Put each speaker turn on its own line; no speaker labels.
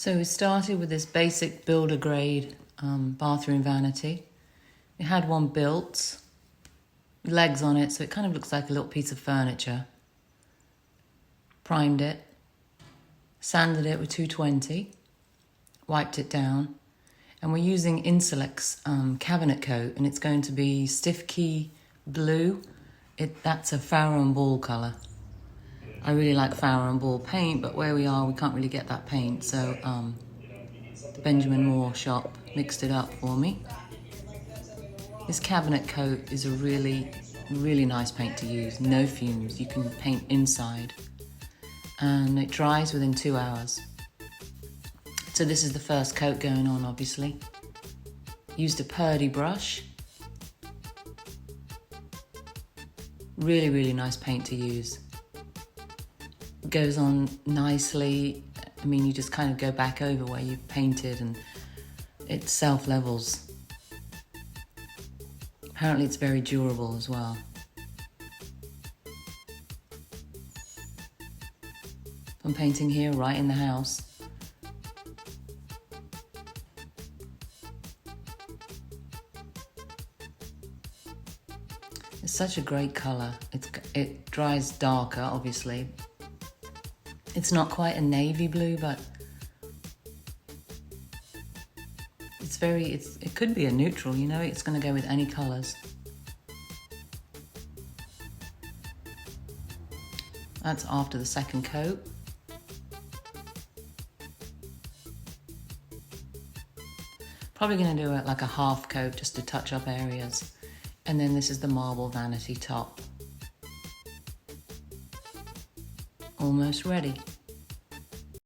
So we started with this basic builder grade bathroom vanity. We had one built, legs on it, so it kind of looks like a little piece of furniture. Primed it, sanded it with 220, wiped it down, and we're using Insulex cabinet coat, and it's going to be stiff key blue. That's a Farrow and Ball colour. I really like Farrow and Ball paint, but where we are, we can't really get that paint, so the Benjamin Moore shop mixed it up for me. This cabinet coat is a really, really nice paint to use. No fumes, you can paint inside. And it dries within 2 hours. So this is the first coat going on, obviously. Used a Purdy brush. Really, really nice paint to use. Goes on nicely. I mean, you just kind of go back over where you've painted and it self-levels. Apparently it's very durable as well. I'm painting here right in the house. It's such a great colour. It dries darker, obviously. It's not quite a navy blue, but it could be a neutral, you know, it's going to go with any colours. That's after the second coat. Probably going to do it like a half coat just to touch up areas. And then this is the marble vanity top. Almost ready.